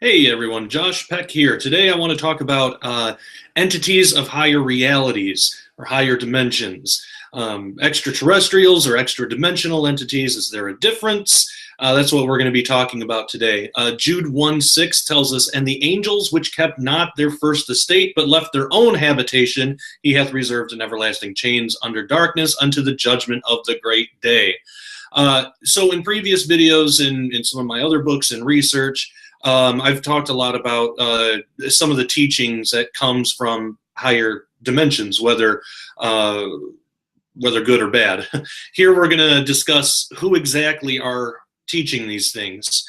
Hey everyone, Josh Peck here. Today I want to talk about entities of higher realities or higher dimensions. Extraterrestrials or extra-dimensional entities, is there a difference? That's what we're going to be talking about today. Jude 1:6 tells us, "And the angels which kept not their first estate, but left their own habitation, he hath reserved in everlasting chains under darkness unto the judgment of the great day." So in previous videos, in some of my other books and research, I've talked a lot about some of the teachings that comes from higher dimensions, whether good or bad. Here we're going to discuss who exactly are teaching these things.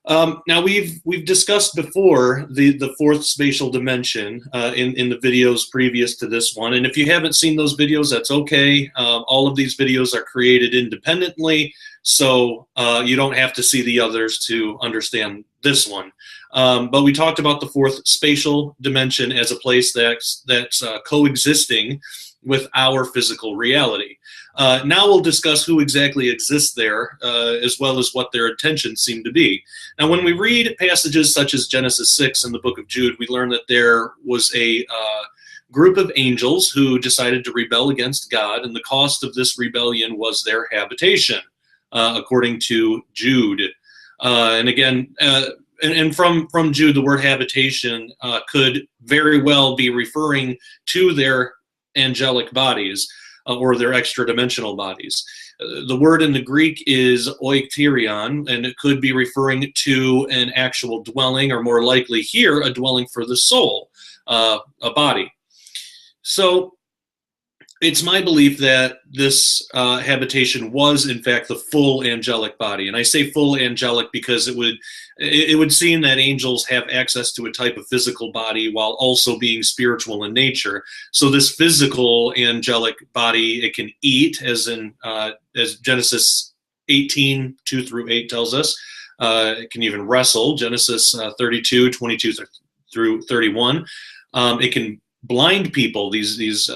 Now we've discussed before the fourth spatial dimension in the videos previous to this one, and if you haven't seen those videos, that's okay. All of these videos are created independently, so you don't have to see the others to understand this one. But we talked about the fourth spatial dimension as a place that's coexisting with our physical reality. Now we'll discuss who exactly exists there, as well as what their intentions seem to be. Now, when we read passages such as Genesis 6 and the book of Jude, we learn that there was a group of angels who decided to rebel against God, and the cost of this rebellion was their habitation, according to Jude. And again, and from Jude, the word habitation could very well be referring to their angelic bodies or their extra-dimensional bodies. The word in the Greek is oikterion, and it could be referring to an actual dwelling, or more likely here, a dwelling for the soul, a body. So it's my belief that this habitation was, in fact, the full angelic body. And I say full angelic because it would seem that angels have access to a type of physical body while also being spiritual in nature. So this physical angelic body, it can eat, as Genesis 18:2-8 tells us. It can even wrestle, Genesis 32:22-31. It can blind people. These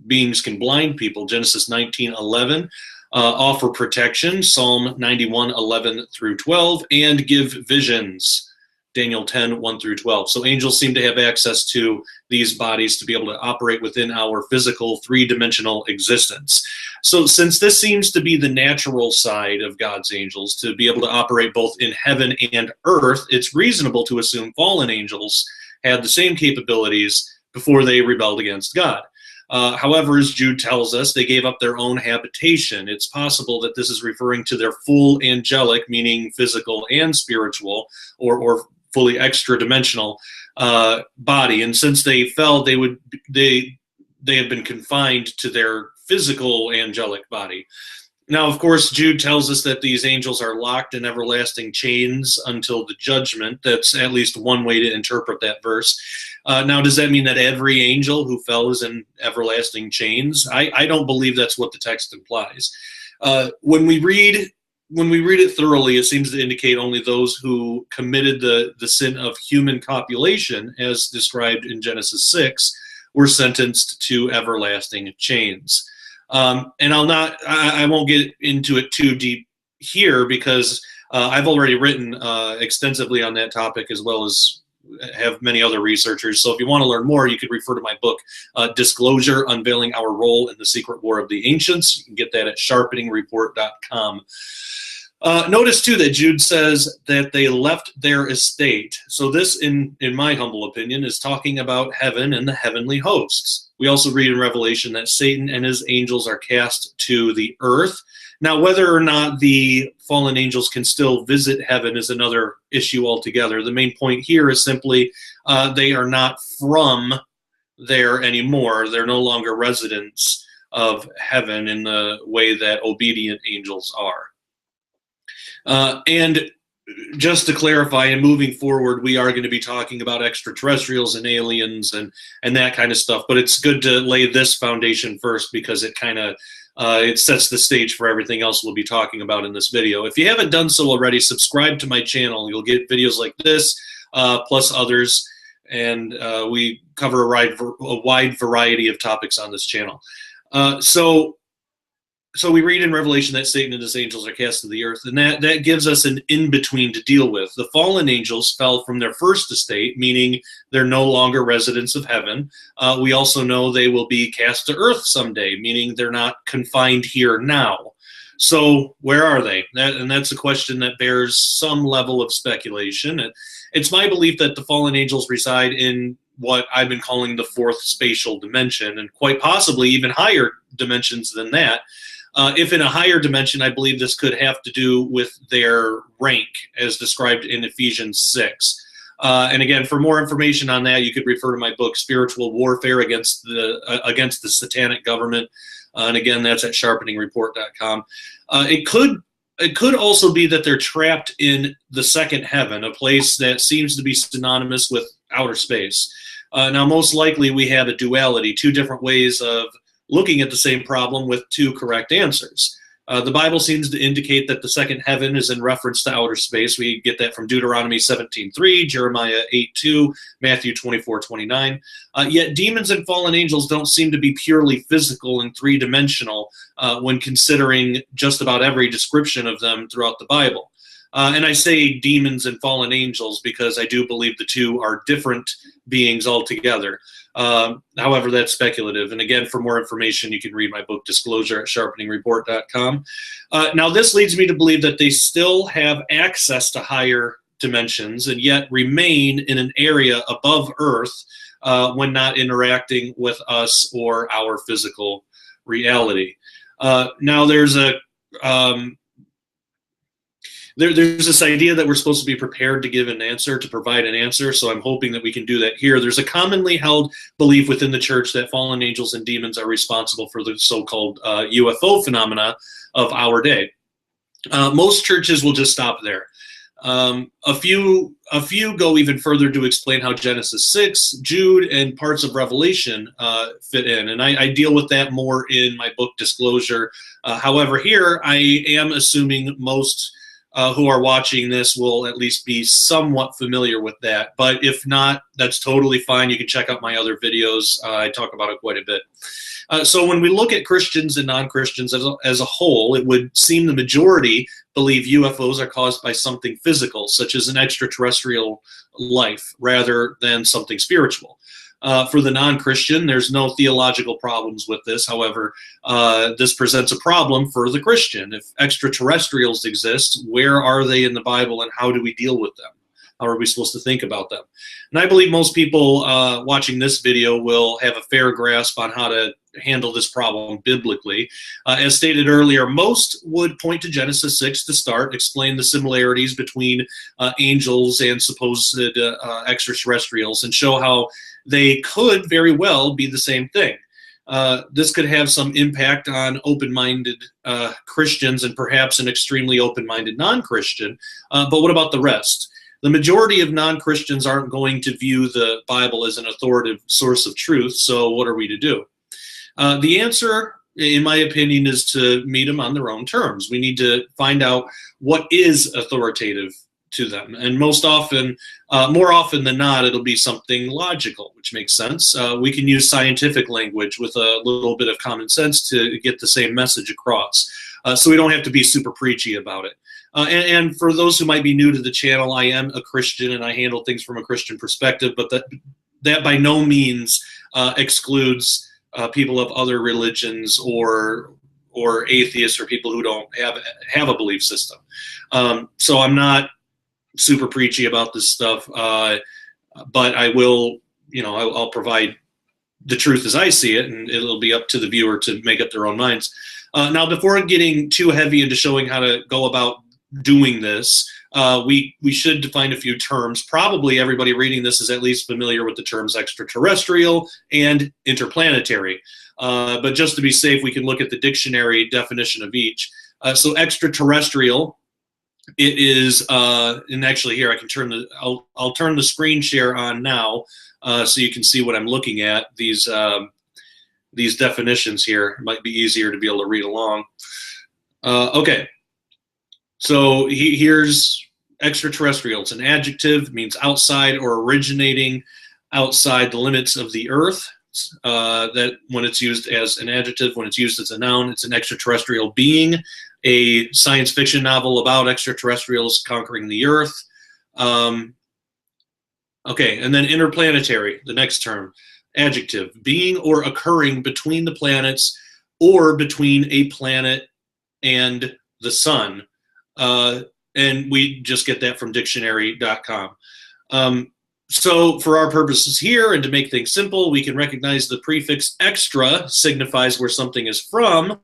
beings can blind people, Genesis 19:11, offer protection, Psalm 91:11-12, and give visions, Daniel 10:1-12. So angels seem to have access to these bodies to be able to operate within our physical three-dimensional existence. So since this seems to be the natural side of God's angels, to be able to operate both in heaven and earth, it's reasonable to assume fallen angels had the same capabilities before they rebelled against God. However, as Jude tells us, they gave up their own habitation. It's possible that this is referring to their full angelic, meaning physical and spiritual, or fully extra-dimensional body. And since they fell, they have been confined to their physical angelic body. Now, of course, Jude tells us that these angels are locked in everlasting chains until the judgment. That's at least one way to interpret that verse. Now, does that mean that every angel who fell is in everlasting chains? I don't believe that's what the text implies. When we read it thoroughly, it seems to indicate only those who committed the sin of human copulation, as described in Genesis 6, were sentenced to everlasting chains. And I won't get into it too deep here because I've already written extensively on that topic, as well as have many other researchers. So if you want to learn more, you could refer to my book, Disclosure, Unveiling Our Role in the Secret War of the Ancients. You can get that at sharpeningreport.com. Notice, too, that Jude says that they left their estate. So this, in my humble opinion, is talking about heaven and the heavenly hosts. We also read in Revelation that Satan and his angels are cast to the earth. Now, whether or not the fallen angels can still visit heaven is another issue altogether. The main point here is simply they are not from there anymore. They're no longer residents of heaven in the way that obedient angels are. And just to clarify, and moving forward, we are going to be talking about extraterrestrials and aliens and that kind of stuff. But it's good to lay this foundation first because it kind of it sets the stage for everything else we'll be talking about in this video. If you haven't done so already, subscribe to my channel. You'll get videos like this, plus others, and we cover a wide variety of topics on this channel. So so we read in Revelation that Satan and his angels are cast to the earth, and that gives us an in-between to deal with. The fallen angels fell from their first estate, meaning they're no longer residents of heaven. We also know they will be cast to earth someday, meaning they're not confined here now. So where are they? And that's a question that bears some level of speculation. It's my belief that the fallen angels reside in what I've been calling the fourth spatial dimension, and quite possibly even higher dimensions than that. If in a higher dimension, I believe this could have to do with their rank as described in Ephesians 6. And again, for more information on that, you could refer to my book, Spiritual Warfare Against the Satanic Government. And again, that's at sharpeningreport.com. It could also be that they're trapped in the second heaven, a place that seems to be synonymous with outer space. Now, most likely we have a duality, two different ways of looking at the same problem with two correct answers. The Bible seems to indicate that the second heaven is in reference to outer space. We get that from Deuteronomy 17:3, Jeremiah 8:2, Matthew 24:29. Yet demons and fallen angels don't seem to be purely physical and three-dimensional when considering just about every description of them throughout the Bible. And I say demons and fallen angels because I do believe the two are different beings altogether. However, that's speculative. And again, for more information, you can read my book, Disclosure, at sharpeningreport.com. Now, this leads me to believe that they still have access to higher dimensions and yet remain in an area above Earth when not interacting with us or our physical reality. Now, there's this idea that we're supposed to be prepared to give an answer, to provide an answer, so I'm hoping that we can do that here. There's a commonly held belief within the church that fallen angels and demons are responsible for the so-called UFO phenomena of our day. Most churches will just stop there. A few go even further to explain how Genesis 6, Jude, and parts of Revelation fit in, and I deal with that more in my book, Disclosure. However, here I am assuming most who are watching this will at least be somewhat familiar with that. But if not, that's totally fine. You can check out my other videos. I talk about it quite a bit. So when we look at Christians and non-Christians as a whole, it would seem the majority believe UFOs are caused by something physical, such as an extraterrestrial life, rather than something spiritual. For the non-Christian, there's no theological problems with this. However, this presents a problem for the Christian. If extraterrestrials exist, where are they in the Bible and how do we deal with them? How are we supposed to think about them? And I believe most people watching this video will have a fair grasp on how to handle this problem biblically. As stated earlier, most would point to Genesis 6 to start, explain the similarities between angels and supposed extraterrestrials, and show how they could very well be the same thing. This could have some impact on open-minded Christians and perhaps an extremely open-minded non-Christian, but what about the rest? The majority of non-Christians aren't going to view the Bible as an authoritative source of truth, so what are we to do? The answer, in my opinion, is to meet them on their own terms. We need to find out what is authoritative to them, and most often, more often than not, it'll be something logical, which makes sense. We can use scientific language with a little bit of common sense to get the same message across, so we don't have to be super preachy about it. And for those who might be new to the channel, I am a Christian and I handle things from a Christian perspective, but that by no means excludes people of other religions or atheists or people who don't have a belief system. So I'm not super preachy about this stuff, but I will, I'll provide the truth as I see it, and it'll be up to the viewer to make up their own minds. Now, before getting too heavy into showing how to go about doing this, we should define a few terms. Probably everybody reading this is at least familiar with the terms extraterrestrial and interplanetary. But just to be safe, we can look at the dictionary definition of each. So extraterrestrial, it is, and actually here I can I'll turn the screen share on now so you can see what I'm looking at. These definitions here. It might be easier to be able to read along. Okay. So here's extraterrestrial. It's an adjective, means outside or originating outside the limits of the earth. that when it's used as an adjective, when it's used as a noun, it's an extraterrestrial being, a science fiction novel about extraterrestrials conquering the Earth. Okay, and then interplanetary, the next term, adjective, being or occurring between the planets or between a planet and the sun. And we just get that from dictionary.com. So for our purposes here, and to make things simple, we can recognize the prefix extra signifies where something is from,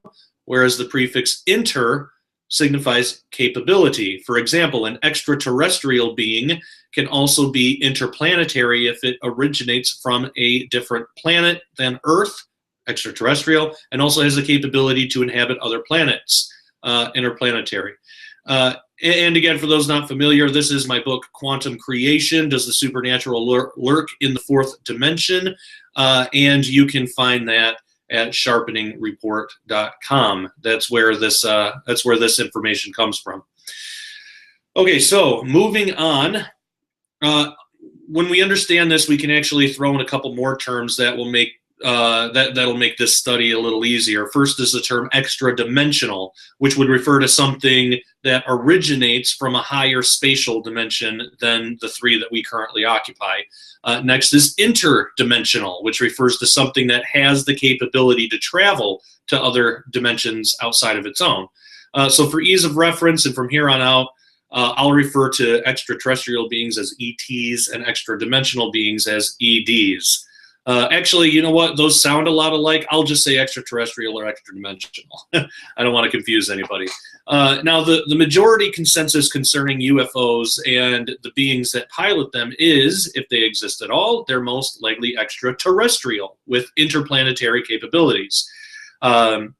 whereas the prefix inter signifies capability. For example, an extraterrestrial being can also be interplanetary if it originates from a different planet than Earth, extraterrestrial, and also has the capability to inhabit other planets, interplanetary. And again, for those not familiar, this is my book, Quantum Creation, Does the Supernatural Lurk in the Fourth Dimension? And you can find that at sharpeningreport.com. That's where this information comes from. Okay, so moving on. When we understand this, we can actually throw in a couple more terms that will make that'll make this study a little easier. First is the term extradimensional, which would refer to something that originates from a higher spatial dimension than the three that we currently occupy. Next is interdimensional, which refers to something that has the capability to travel to other dimensions outside of its own. So for ease of reference, and from here on out, I'll refer to extraterrestrial beings as ETs and extradimensional beings as EDs. Actually, you know what? Those sound a lot alike. I'll just say extraterrestrial or extradimensional. I don't want to confuse anybody. Now, the majority consensus concerning UFOs and the beings that pilot them is, if they exist at all, they're most likely extraterrestrial with interplanetary capabilities. Now,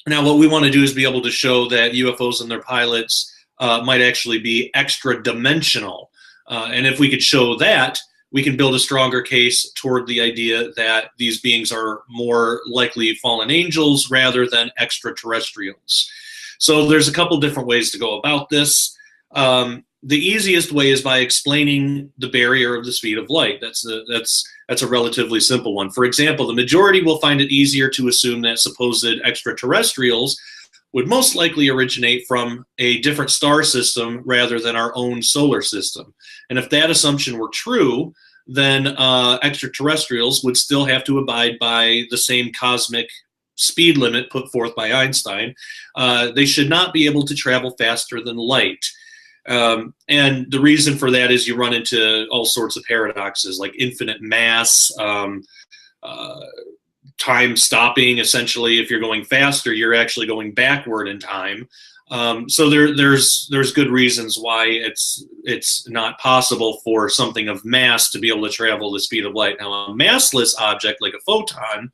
what we want to do is be able to show that UFOs and their pilots might actually be extra-dimensional. And if we could show that, we can build a stronger case toward the idea that these beings are more likely fallen angels rather than extraterrestrials. So there's a couple different ways to go about this. The easiest way is by explaining the barrier of the speed of light. That's a relatively simple one. For example, the majority will find it easier to assume that supposed extraterrestrials would most likely originate from a different star system rather than our own solar system. And if that assumption were true, then extraterrestrials would still have to abide by the same cosmic speed limit put forth by Einstein. They should not be able to travel faster than light. And the reason for that is you run into all sorts of paradoxes like infinite mass, time stopping. Essentially, if you're going faster, you're actually going backward in time. So there's good reasons why it's not possible for something of mass to be able to travel the speed of light. Now, a massless object like a photon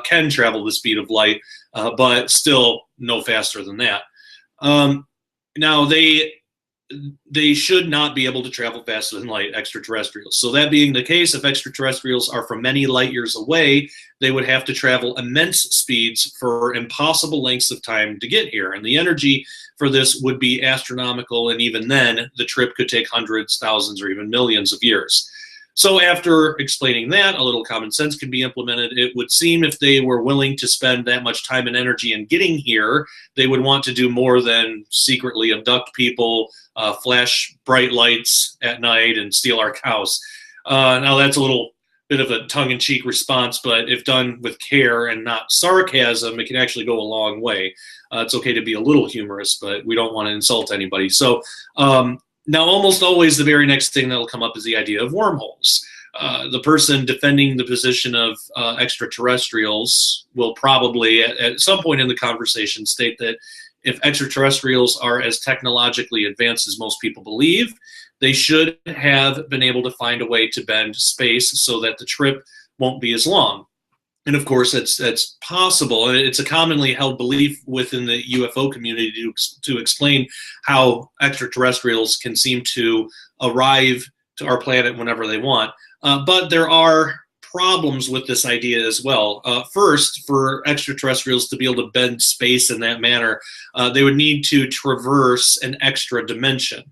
can travel the speed of light, but still no faster than that. Now, they should not be able to travel faster than light, extraterrestrials. So that being the case, if extraterrestrials are from many light years away, they would have to travel immense speeds for impossible lengths of time to get here. And the energy for this would be astronomical, and even then, the trip could take hundreds, thousands, or even millions of years. So after explaining that, a little common sense can be implemented. It would seem if they were willing to spend that much time and energy in getting here, they would want to do more than secretly abduct people, flash bright lights at night, and steal our cows. Now that's a little bit of a tongue-in-cheek response, but if done with care and not sarcasm, it can actually go a long way. It's okay to be a little humorous, but we don't want to insult anybody. So now almost always the very next thing that'll come up is the idea of wormholes. The person defending the position of extraterrestrials will probably at some point in the conversation state that if extraterrestrials are as technologically advanced as most people believe, they should have been able to find a way to bend space so that the trip won't be as long. And of course, that's possible. And it's a commonly held belief within the UFO community to explain how extraterrestrials can seem to arrive to our planet whenever they want. But there are problems with this idea as well. First, for extraterrestrials to be able to bend space in that manner, they would need to traverse an extra dimension.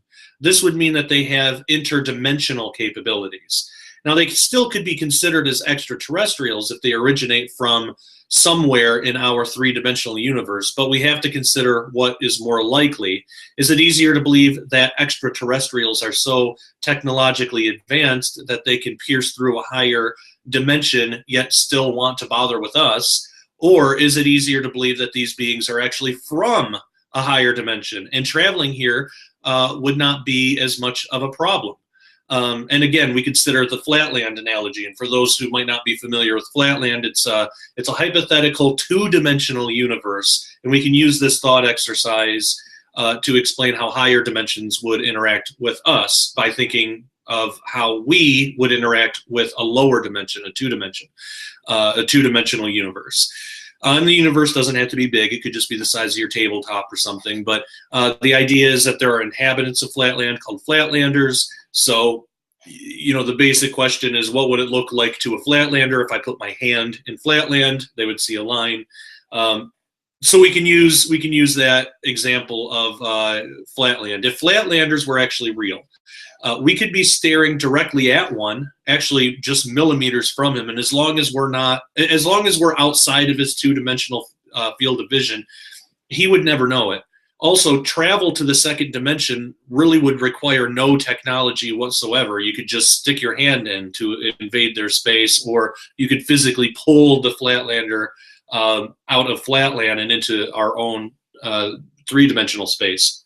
This would mean that they have interdimensional capabilities. Now, they still could be considered as extraterrestrials if they originate from somewhere in our three-dimensional universe, but we have to consider what is more likely. Is it easier to believe that extraterrestrials are so technologically advanced that they can pierce through a higher dimension yet still want to bother with us? Or is it easier to believe that these beings are actually from a higher dimension and traveling here would not be as much of a problem? And again, we consider the flatland analogy. And for those who might not be familiar with flatland, it's a hypothetical two-dimensional universe. And we can use this thought exercise to explain how higher dimensions would interact with us by thinking of how we would interact with a lower dimension, a two-dimensional universe. And the universe doesn't have to be big. It could just be the size of your tabletop or something. But the idea is that there are inhabitants of flatland called flatlanders. So, you know, the basic question is, what would it look like to a flatlander if I put my hand in flatland? They would see a line. So we can use that example of flatland. If flatlanders were actually real, we could be staring directly at one, actually just millimeters from him, and as long as we're outside of his two-dimensional field of vision, he would never know it. Also, travel to the second dimension really would require no technology whatsoever. You could just stick your hand in to invade their space, or you could physically pull the flatlander out of flatland and into our own three-dimensional space.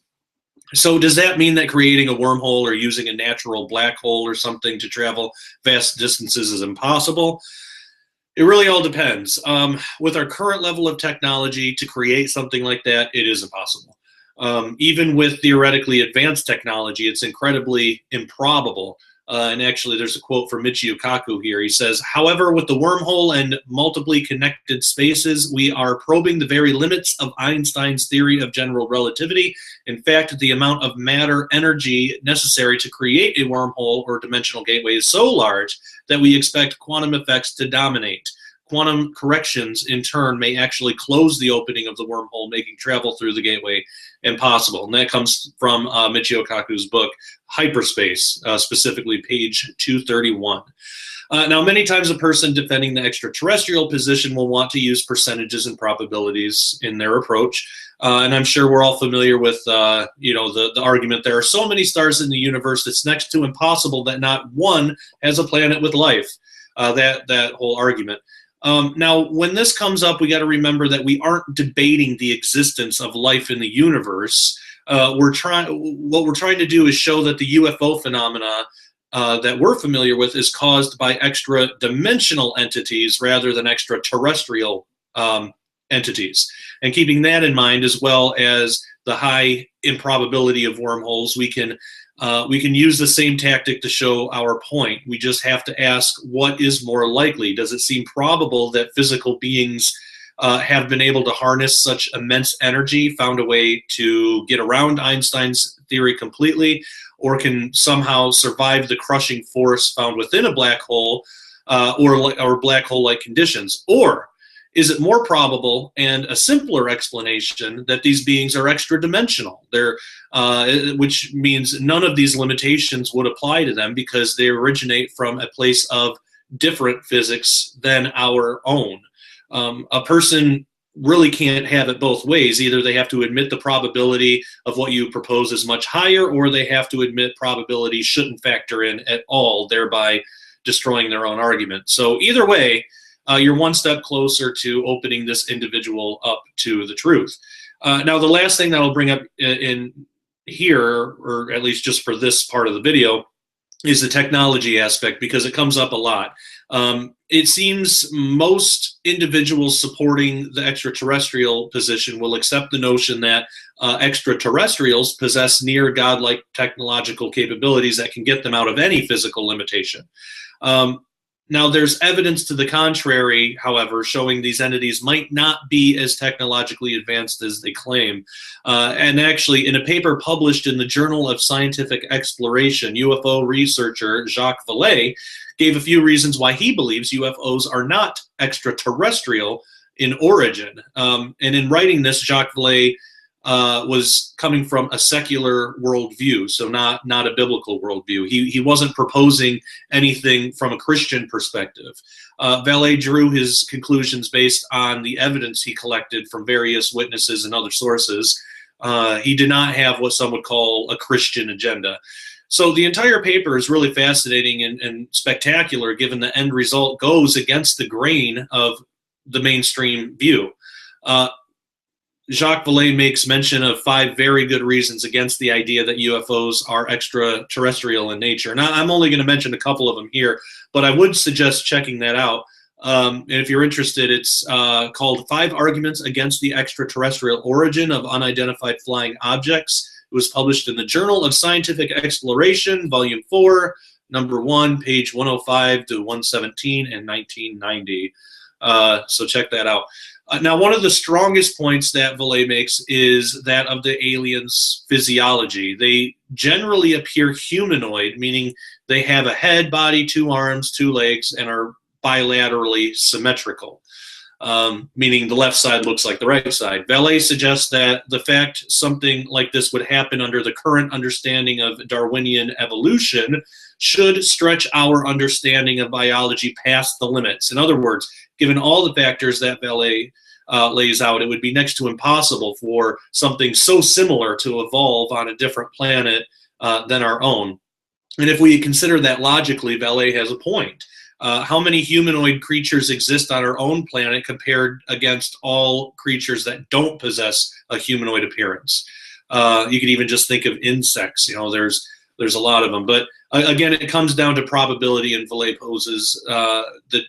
So does that mean that creating a wormhole or using a natural black hole or something to travel vast distances is impossible? It really all depends. With our current level of technology, to create something like that, it is impossible. Even with theoretically advanced technology, it's incredibly improbable. And actually, there's a quote from Michio Kaku here. He says, "However, with the wormhole and multiply connected spaces, we are probing the very limits of Einstein's theory of general relativity. In fact, the amount of matter energy necessary to create a wormhole or dimensional gateway is so large that we expect quantum effects to dominate. Quantum corrections, in turn, may actually close the opening of the wormhole, making travel through the gateway impossible." And that comes from Michio Kaku's book, Hyperspace, specifically page 231. Now, many times a person defending the extraterrestrial position will want to use percentages and probabilities in their approach. And I'm sure we're all familiar with, the argument, there are so many stars in the universe, it's next to impossible that not one has a planet with life. That whole argument. Now, when this comes up, we got to remember that we aren't debating the existence of life in the universe. What we're trying to do is show that the UFO phenomena that we're familiar with is caused by extra-dimensional entities rather than extraterrestrial entities. And keeping that in mind, as well as the high improbability of wormholes, we can use the same tactic to show our point. We just have to ask, what is more likely? Does it seem probable that physical beings have been able to harness such immense energy, found a way to get around Einstein's theory completely, or can somehow survive the crushing force found within a black hole or black hole-like conditions? Or is it more probable and a simpler explanation that these beings are extra-dimensional? Which means none of these limitations would apply to them because they originate from a place of different physics than our own. A person really can't have it both ways. Either they have to admit the probability of what you propose is much higher, or they have to admit probability shouldn't factor in at all, thereby destroying their own argument. So either way, you're one step closer to opening this individual up to the truth. Now, the last thing that I'll bring up in here, or at least just for this part of the video, is the technology aspect, because it comes up a lot. It seems most individuals supporting the extraterrestrial position will accept the notion that extraterrestrials possess near godlike technological capabilities that can get them out of any physical limitation. Now, there's evidence to the contrary, however, showing these entities might not be as technologically advanced as they claim. And actually, in a paper published in the Journal of Scientific Exploration, UFO researcher Jacques Vallée gave a few reasons why he believes UFOs are not extraterrestrial in origin. And in writing this, Jacques Vallée was coming from a secular worldview, so not a biblical worldview. He wasn't proposing anything from a Christian perspective. Vallée drew his conclusions based on the evidence he collected from various witnesses and other sources. He did not have what some would call a Christian agenda. So the entire paper is really fascinating and spectacular, given the end result goes against the grain of the mainstream view. Jacques Vallée makes mention of 5 very good reasons against the idea that UFOs are extraterrestrial in nature. And I'm only going to mention a couple of them here, but I would suggest checking that out. And if you're interested, it's called 5 Arguments Against the Extraterrestrial Origin of Unidentified Flying Objects. It was published in the Journal of Scientific Exploration, Volume 4, number 1, page 105 to 117 in 1990. So check that out. Now, one of the strongest points that Vallée makes is that of the aliens' physiology. They generally appear humanoid, meaning they have a head, body, 2 arms, 2 legs, and are bilaterally symmetrical, meaning the left side looks like the right side. Vallée suggests that the fact something like this would happen under the current understanding of Darwinian evolution should stretch our understanding of biology past the limits. In other words, given all the factors that Vallée lays out, it would be next to impossible for something so similar to evolve on a different planet than our own. And if we consider that logically, Vallée has a point. How many humanoid creatures exist on our own planet compared against all creatures that don't possess a humanoid appearance? You could even just think of insects. You know, there's a lot of them. But again, it comes down to probability, and Vallée poses that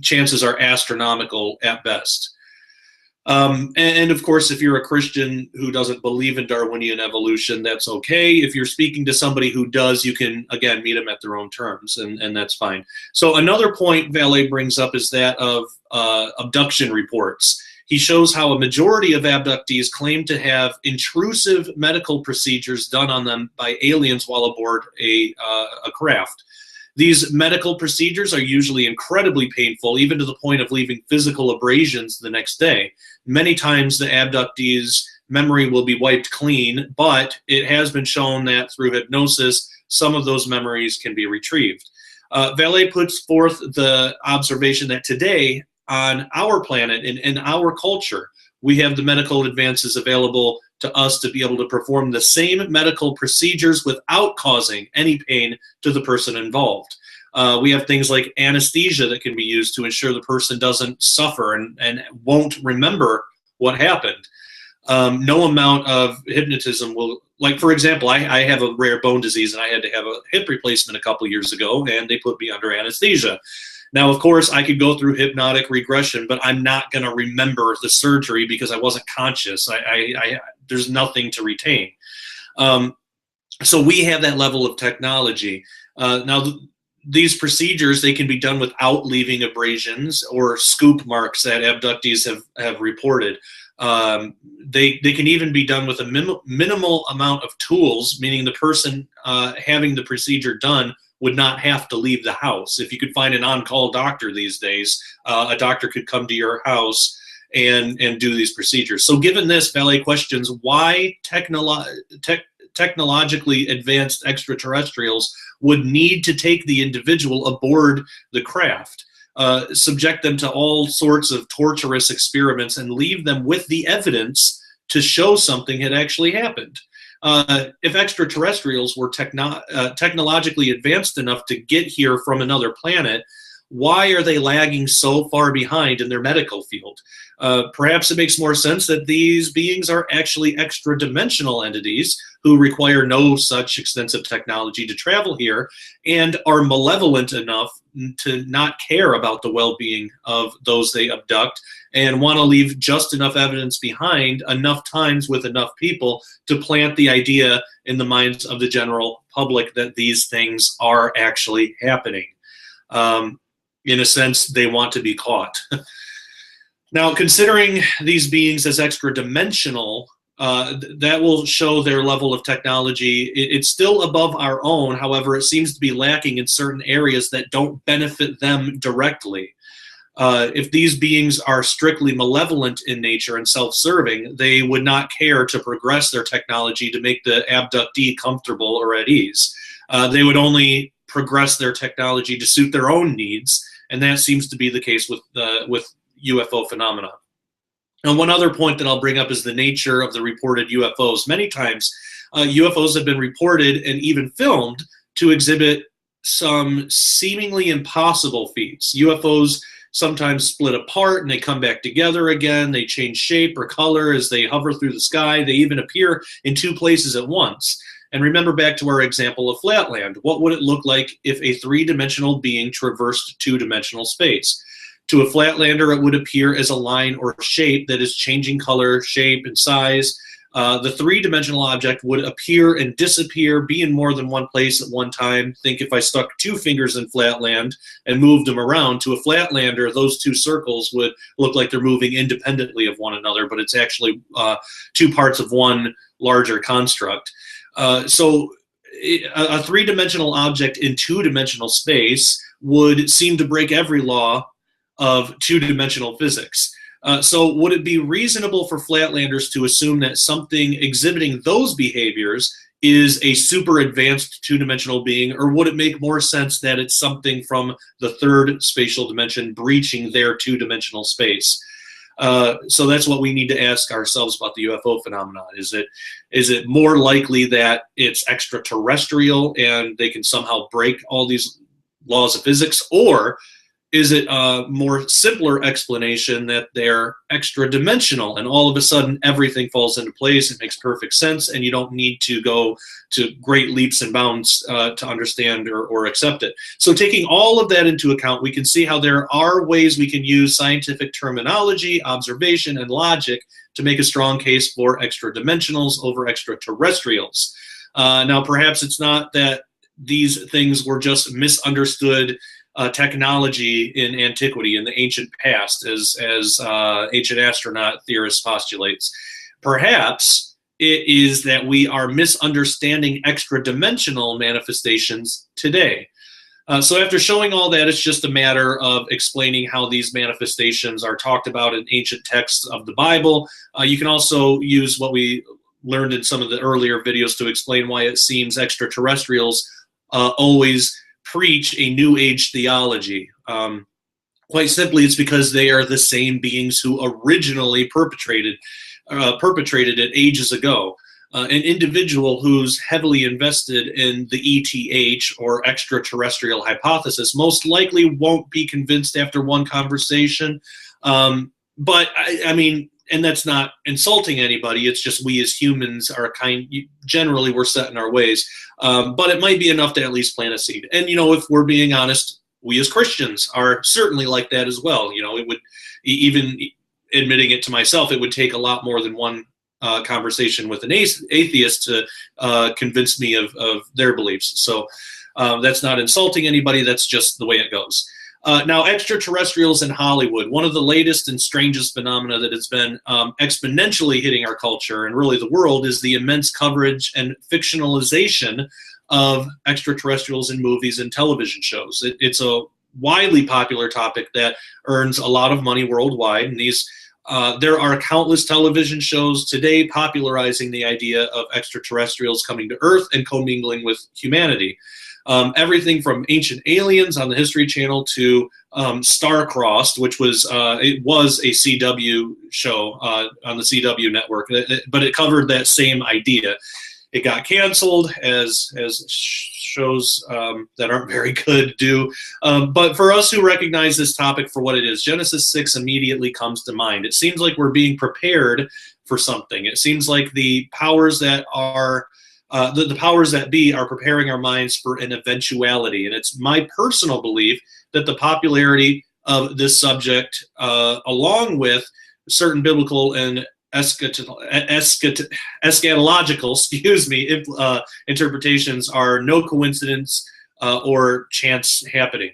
chances are astronomical at best. And of course, if you're a Christian who doesn't believe in Darwinian evolution, that's okay. If you're speaking to somebody who does, you can, again, meet them at their own terms, and that's fine. So another point Vallée brings up is that of abduction reports. He shows how a majority of abductees claim to have intrusive medical procedures done on them by aliens while aboard a craft. These medical procedures are usually incredibly painful, even to the point of leaving physical abrasions the next day. Many times the abductee's memory will be wiped clean, but it has been shown that through hypnosis, some of those memories can be retrieved. Vallée puts forth the observation that today, on our planet and in our culture, we have the medical advances available to us to be able to perform the same medical procedures without causing any pain to the person involved. We have things like anesthesia that can be used to ensure the person doesn't suffer and won't remember what happened. No amount of hypnotism will, like, for example, I have a rare bone disease and I had to have a hip replacement a couple years ago, and they put me under anesthesia. Now, of course, I could go through hypnotic regression, but I'm not going to remember the surgery because I wasn't conscious. There's nothing to retain. So we have that level of technology. Now, these procedures, they can be done without leaving abrasions or scoop marks that abductees have reported. They can even be done with a minimal amount of tools, meaning the person having the procedure done would not have to leave the house. If you could find an on-call doctor these days, a doctor could come to your house and do these procedures. So given this, Vallée questions why technologically advanced extraterrestrials would need to take the individual aboard the craft, subject them to all sorts of torturous experiments, and leave them with the evidence to show something had actually happened. If extraterrestrials were technologically advanced enough to get here from another planet, why are they lagging so far behind in their medical field? Perhaps it makes more sense that these beings are actually extra-dimensional entities who require no such extensive technology to travel here and are malevolent enough to not care about the well-being of those they abduct and want to leave just enough evidence behind enough times with enough people to plant the idea in the minds of the general public that these things are actually happening. In a sense, they want to be caught. Now, considering these beings as extra-dimensional, that will show their level of technology. It's still above our own. However, it seems to be lacking in certain areas that don't benefit them directly. If these beings are strictly malevolent in nature and self-serving, they would not care to progress their technology to make the abductee comfortable or at ease. They would only progress their technology to suit their own needs, and that seems to be the case with UFO phenomena. And one other point that I'll bring up is the nature of the reported UFOs. Many times, UFOs have been reported and even filmed to exhibit some seemingly impossible feats. UFOs sometimes split apart and they come back together again. They change shape or color as they hover through the sky. They even appear in two places at once. And remember back to our example of Flatland. What would it look like if a three-dimensional being traversed two-dimensional space? To a Flatlander, it would appear as a line or shape that is changing color, shape, and size. The three-dimensional object would appear and disappear, be in more than one place at one time. Think if I stuck two fingers in Flatland and moved them around. To a Flatlander, those two circles would look like they're moving independently of one another, but it's actually two parts of one larger construct. So a three-dimensional object in two-dimensional space would seem to break every law of two-dimensional physics. So would it be reasonable for Flatlanders to assume that something exhibiting those behaviors is a super advanced two-dimensional being, or would it make more sense that it's something from the third spatial dimension breaching their two-dimensional space? So that's what we need to ask ourselves about the UFO phenomenon. Is it more likely that it's extraterrestrial and they can somehow break all these laws of physics, or is it a more simpler explanation that they're extra-dimensional and all of a sudden everything falls into place, it makes perfect sense, and you don't need to go to great leaps and bounds to understand or accept it? So taking all of that into account, we can see how there are ways we can use scientific terminology, observation, and logic to make a strong case for extra-dimensionals over extraterrestrials. Now, perhaps it's not that these things were just misunderstood technology in antiquity, in the ancient past, as ancient astronaut theorists postulates. Perhaps it is that we are misunderstanding extra-dimensional manifestations today. So after showing all that, it's just a matter of explaining how these manifestations are talked about in ancient texts of the Bible. You can also use what we learned in some of the earlier videos to explain why it seems extraterrestrials always preach a New Age theology. Quite simply, it's because they are the same beings who originally perpetrated it ages ago. An individual who's heavily invested in the ETH or extraterrestrial hypothesis most likely won't be convinced after one conversation. But I mean, and that's not insulting anybody. It's just we as humans are generally we're set in our ways. But it might be enough to at least plant a seed. And, if we're being honest, we as Christians are certainly like that as well. It would, even admitting it to myself, it would take a lot more than one conversation with an atheist to convince me of their beliefs. So that's not insulting anybody. That's just the way it goes. Now, extraterrestrials in Hollywood, one of the latest and strangest phenomena that has been exponentially hitting our culture and really the world is the immense coverage and fictionalization of extraterrestrials in movies and television shows. It's a widely popular topic that earns a lot of money worldwide, and there are countless television shows today popularizing the idea of extraterrestrials coming to Earth and commingling with humanity. Everything from Ancient Aliens on the History Channel to Star-Crossed, which was a CW show on the CW network, but it covered that same idea. It got canceled, as shows that aren't very good do. But for us who recognize this topic for what it is, Genesis 6 immediately comes to mind. It seems like we're being prepared for something. It seems like the powers that are the powers that be are preparing our minds for an eventuality. And it's my personal belief that the popularity of this subject, along with certain biblical and eschatological, interpretations, are no coincidence or chance happening.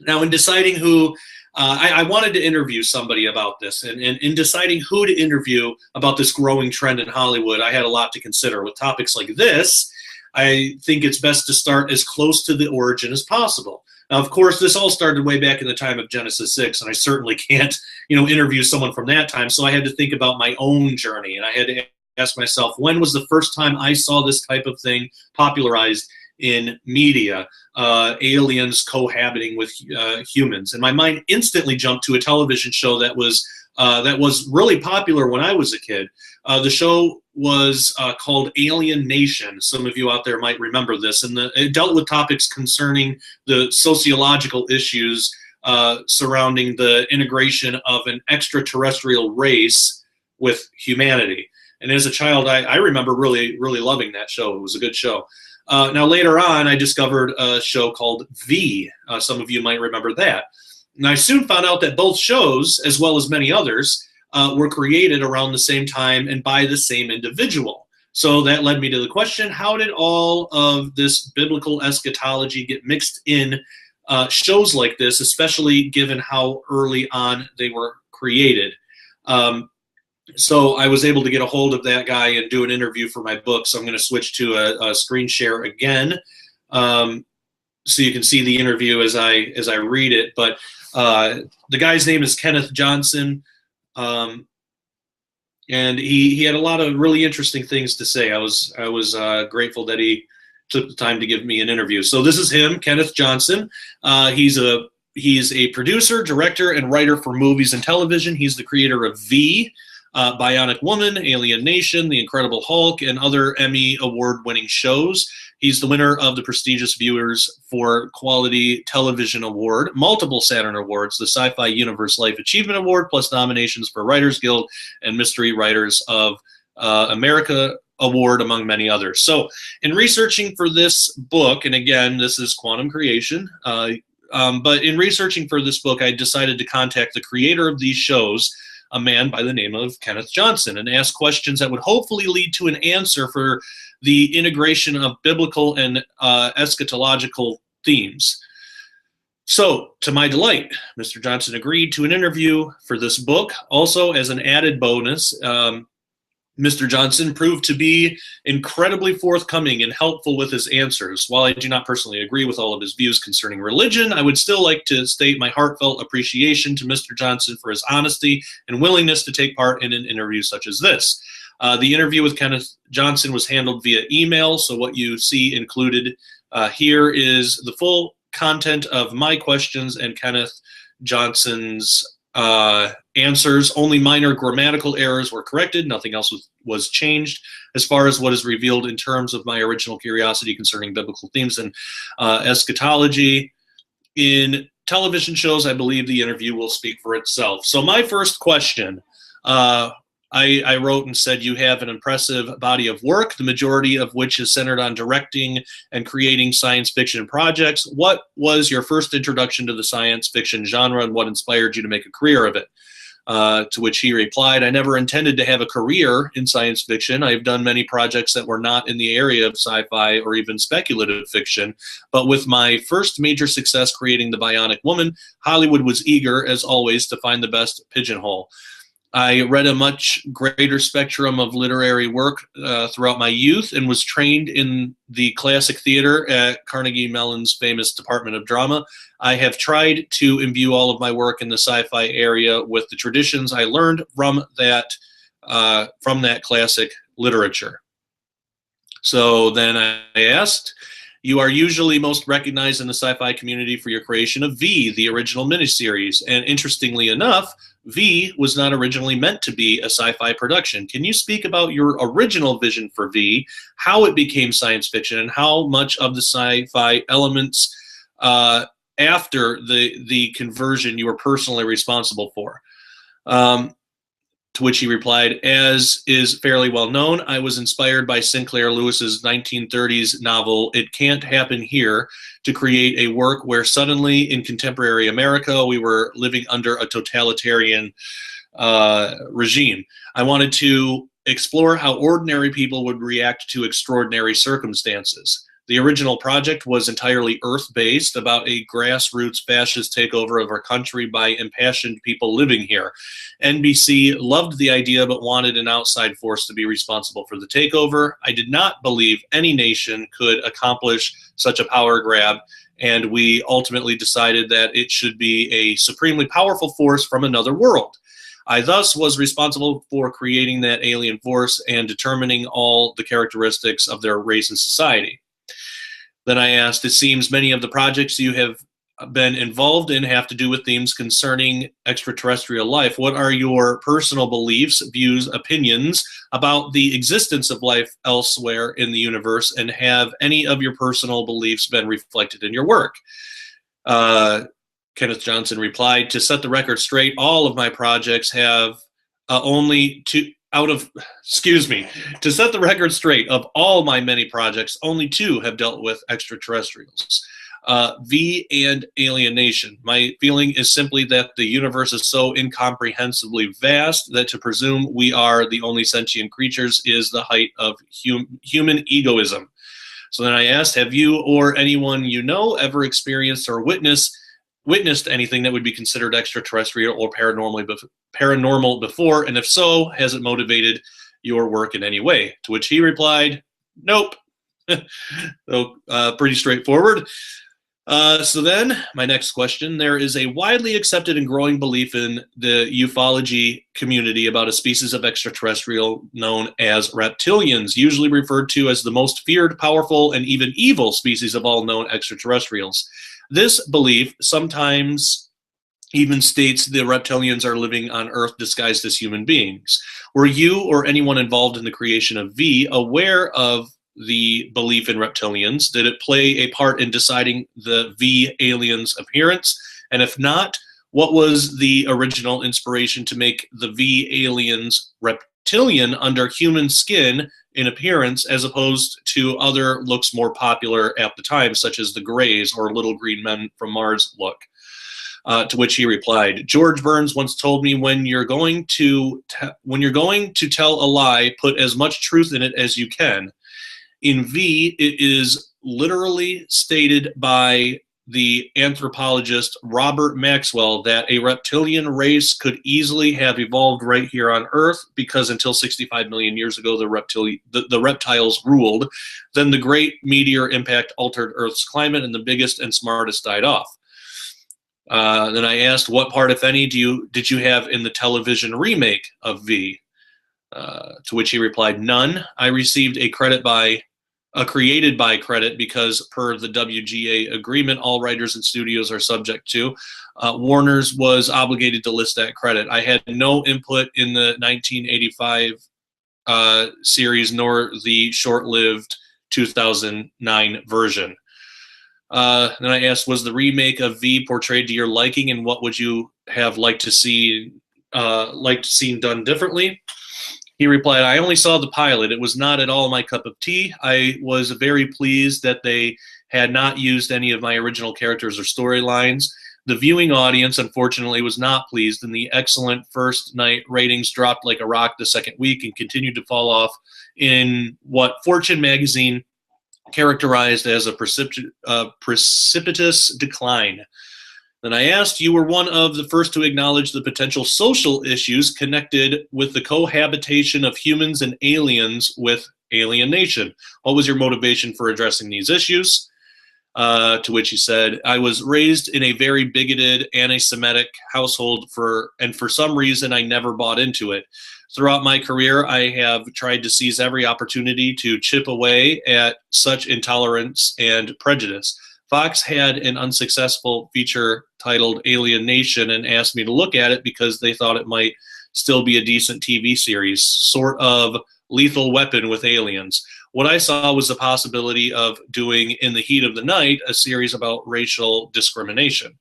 Now, in deciding who I wanted to interview somebody about this, and in deciding who to interview about this growing trend in Hollywood, I had a lot to consider. With topics like this, I think it's best to start as close to the origin as possible. Now, of course, this all started way back in the time of Genesis 6, and I certainly can't, interview someone from that time. So I had to think about my own journey, and I had to ask myself, when was the first time I saw this type of thing popularized in media, aliens cohabiting with humans? And my mind instantly jumped to a television show that was really popular when I was a kid. The show was called Alien Nation. Some of you out there might remember this, and it dealt with topics concerning the sociological issues surrounding the integration of an extraterrestrial race with humanity. And as a child, I remember really, really loving that show. It was a good show. Now, later on, I discovered a show called V. Some of you might remember that. And I soon found out that both shows, as well as many others, were created around the same time and by the same individual. So that led me to the question, how did all of this biblical eschatology get mixed in shows like this, especially given how early on they were created? So I was able to get a hold of that guy and do an interview for my book. So I'm going to switch to a screen share again, so you can see the interview as I read it. But the guy's name is Kenneth Johnson, and he had a lot of really interesting things to say. I was grateful that he took the time to give me an interview. So this is him, Kenneth Johnson. He's a producer, director, and writer for movies and television. He's the creator of V, Bionic Woman, Alien Nation, The Incredible Hulk, and other Emmy award-winning shows. He's the winner of the prestigious Viewers for Quality Television Award, multiple Saturn Awards, the Sci-Fi Universe Life Achievement Award, plus nominations for Writers Guild and Mystery Writers of America Award, among many others. So in researching for this book, and again, this is Quantum Creation, but in researching for this book, I decided to contact the creator of these shows, a man by the name of Kenneth Johnson, and ask questions that would hopefully lead to an answer for the integration of biblical and eschatological themes. So, to my delight, Mr. Johnson agreed to an interview for this book. Also, as an added bonus, Mr. Johnson proved to be incredibly forthcoming and helpful with his answers. While I do not personally agree with all of his views concerning religion, I would still like to state my heartfelt appreciation to Mr. Johnson for his honesty and willingness to take part in an interview such as this. The interview with Kenneth Johnson was handled via email, so what you see included here is the full content of my questions and Kenneth Johnson's answers. Only minor grammatical errors were corrected. Nothing else was changed as far as what is revealed in terms of my original curiosity concerning biblical themes and eschatology. In television shows, I believe the interview will speak for itself. So my first question, I wrote and said, you have an impressive body of work, the majority of which is centered on directing and creating science fiction projects. What was your first introduction to the science fiction genre, and what inspired you to make a career of it? To which he replied, I never intended to have a career in science fiction. I've done many projects that were not in the area of sci-fi or even speculative fiction, but with my first major success creating The Bionic Woman, Hollywood was eager, as always, to find the best pigeonhole. I read a much greater spectrum of literary work throughout my youth and was trained in the classic theater at Carnegie Mellon's famous Department of Drama. I have tried to imbue all of my work in the sci-fi area with the traditions I learned from that classic literature. So then I asked, you are usually most recognized in the sci-fi community for your creation of V, the original miniseries. And interestingly enough, V was not originally meant to be a sci-fi production. Can you speak about your original vision for V, how it became science fiction, and how much of the sci-fi elements after the conversion you were personally responsible for? To which he replied, as is fairly well known, I was inspired by Sinclair Lewis's 1930s novel, It Can't Happen Here, to create a work where suddenly in contemporary America, we were living under a totalitarian regime. I wanted to explore how ordinary people would react to extraordinary circumstances. The original project was entirely Earth-based, about a grassroots fascist takeover of our country by impassioned people living here. NBC loved the idea but wanted an outside force to be responsible for the takeover. I did not believe any nation could accomplish such a power grab, and we ultimately decided that it should be a supremely powerful force from another world. I thus was responsible for creating that alien force and determining all the characteristics of their race and society. Then I asked, it seems many of the projects you have been involved in have to do with themes concerning extraterrestrial life. What are your personal beliefs, views, opinions about the existence of life elsewhere in the universe, and have any of your personal beliefs been reflected in your work? Kenneth Johnson replied, to set the record straight, all of my projects have to set the record straight, of all my many projects, only 2 have dealt with extraterrestrials. V and alienation. My feeling is simply that the universe is so incomprehensibly vast that to presume we are the only sentient creatures is the height of human egoism. So then I asked, have you or anyone you know ever experienced or witnessed anything that would be considered extraterrestrial or paranormal before, and if so, has it motivated your work in any way? To which he replied, nope. So, pretty straightforward. So then, my next question, there is a widely accepted and growing belief in the ufology community about a species of extraterrestrial known as reptilians, usually referred to as the most feared, powerful, and even evil species of all known extraterrestrials. This belief sometimes even states the reptilians are living on Earth disguised as human beings. Were you or anyone involved in the creation of V aware of the belief in reptilians? Did it play a part in deciding the V aliens' appearance? And if not, what was the original inspiration to make the V aliens reptilian under human skin in appearance, as opposed to other looks more popular at the time, such as the Greys or Little Green Men from Mars look? To which he replied, George Burns once told me, when you're going to tell a lie, put as much truth in it as you can. In V, it is literally stated by the anthropologist Robert Maxwell that a reptilian race could easily have evolved right here on Earth, because until 65 million years ago, the reptiles ruled. Then the great meteor impact altered Earth's climate, and the biggest and smartest died off. Then I asked, what part, if any, did you have in the television remake of V? To which he replied, none. I received a created by credit because per the WGA agreement, all writers and studios are subject to. Warner's was obligated to list that credit. I had no input in the 1985 series, nor the short-lived 2009 version. Then I asked, was the remake of V portrayed to your liking, and what would you have liked to see done differently? He replied, I only saw the pilot. It was not at all my cup of tea. I was very pleased that they had not used any of my original characters or storylines. The viewing audience, unfortunately, was not pleased, and the excellent first night ratings dropped like a rock the second week and continued to fall off in what Fortune magazine characterized as a precipitous decline. Then I asked, you were one of the first to acknowledge the potential social issues connected with the cohabitation of humans and aliens with alienation. What was your motivation for addressing these issues? To which he said, I was raised in a very bigoted, anti-Semitic household, and for some reason I never bought into it. Throughout my career, I have tried to seize every opportunity to chip away at such intolerance and prejudice. Fox had an unsuccessful feature titled Alien Nation and asked me to look at it because they thought it might still be a decent TV series, sort of Lethal Weapon with aliens. What I saw was the possibility of doing In the Heat of the Night, a series about racial discrimination.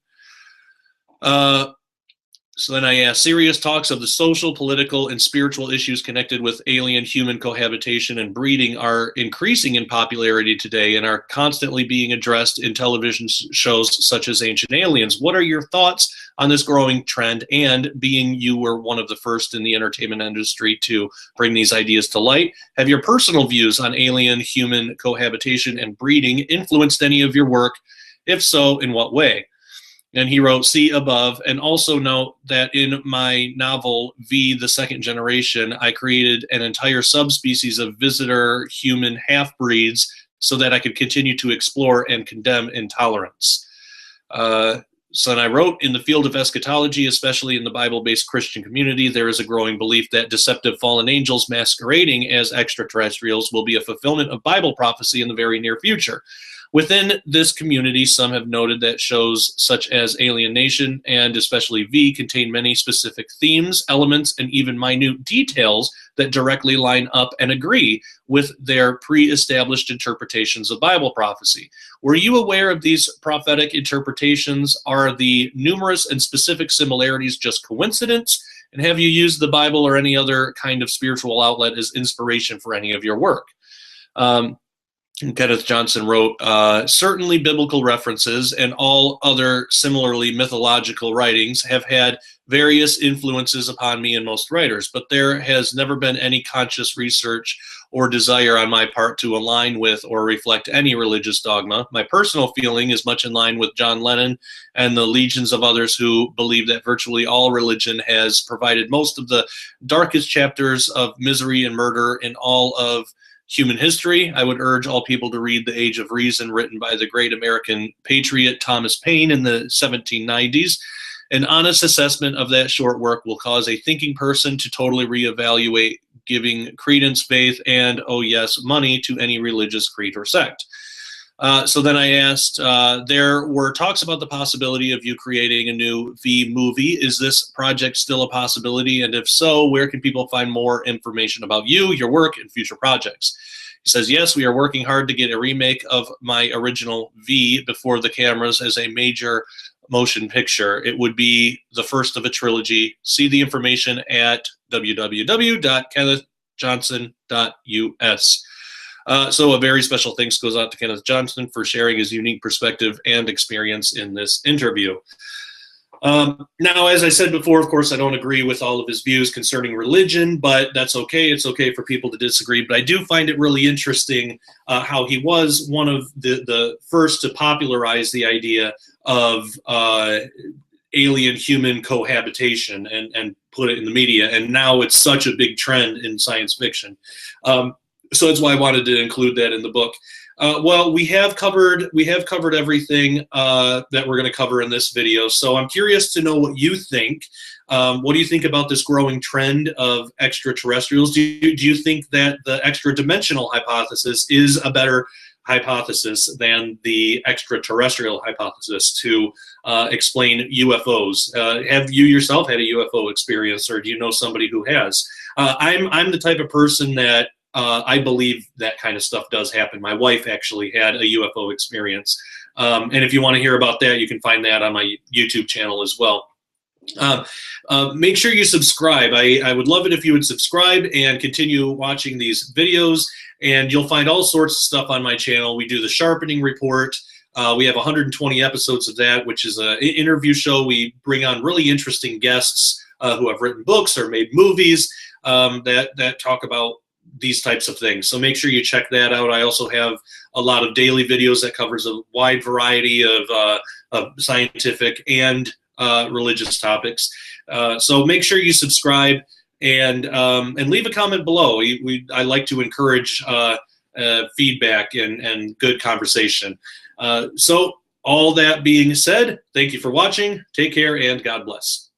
So then I asked, serious talks of the social, political, and spiritual issues connected with alien-human cohabitation and breeding are increasing in popularity today and are constantly being addressed in television shows such as Ancient Aliens. What are your thoughts on this growing trend? And being you were one of the first in the entertainment industry to bring these ideas to light, have your personal views on alien-human cohabitation and breeding influenced any of your work? If so, in what way? And he wrote, see above, and also note that in my novel, V, the Second Generation, I created an entire subspecies of visitor human half-breeds so that I could continue to explore and condemn intolerance. So then I wrote, in the field of eschatology, especially in the Bible-based Christian community, there is a growing belief that deceptive fallen angels masquerading as extraterrestrials will be a fulfillment of Bible prophecy in the very near future. Within this community, some have noted that shows such as Alien Nation and especially V contain many specific themes, elements, and even minute details that directly line up and agree with their pre-established interpretations of Bible prophecy. Were you aware of these prophetic interpretations? Are the numerous and specific similarities just coincidence? And have you used the Bible or any other kind of spiritual outlet as inspiration for any of your work? Kenneth Johnson wrote, certainly biblical references and all other similarly mythological writings have had various influences upon me and most writers, but there has never been any conscious research or desire on my part to align with or reflect any religious dogma. My personal feeling is much in line with John Lennon and the legions of others who believe that virtually all religion has provided most of the darkest chapters of misery and murder in all of human history. I would urge all people to read The Age of Reason, written by the great American patriot Thomas Paine in the 1790s. An honest assessment of that short work will cause a thinking person to totally reevaluate giving credence, faith, and, oh yes, money to any religious creed or sect. So then I asked, there were talks about the possibility of you creating a new V movie. Is this project still a possibility? And if so, where can people find more information about you, your work, and future projects? He says, yes, we are working hard to get a remake of my original V before the cameras as a major motion picture. It would be the first of a trilogy. See the information at www.kennethjohnson.us. So a very special thanks goes out to Kenneth Johnson for sharing his unique perspective and experience in this interview. Now, as I said before, of course, I don't agree with all of his views concerning religion, but that's okay. It's okay for people to disagree. But I do find it really interesting how he was one of the first to popularize the idea of alien-human cohabitation and put it in the media. And now it's such a big trend in science fiction. So that's why I wanted to include that in the book. Well, we have covered everything that we're going to cover in this video. So I'm curious to know what you think. What do you think about this growing trend of extraterrestrials? Do you think that the extra-dimensional hypothesis is a better hypothesis than the extraterrestrial hypothesis to explain UFOs? Have you yourself had a UFO experience, or do you know somebody who has? I'm the type of person that I believe that kind of stuff does happen. My wife actually had a UFO experience. And if you want to hear about that, you can find that on my YouTube channel as well. Make sure you subscribe. I would love it if you would subscribe and continue watching these videos. And you'll find all sorts of stuff on my channel. We do the Sharpening Report. We have 120 episodes of that, which is an interview show. We bring on really interesting guests who have written books or made movies that talk about these types of things. So make sure you check that out. I also have a lot of daily videos that covers a wide variety of scientific and religious topics. So make sure you subscribe and leave a comment below. I like to encourage feedback and good conversation. So all that being said, thank you for watching. Take care and God bless.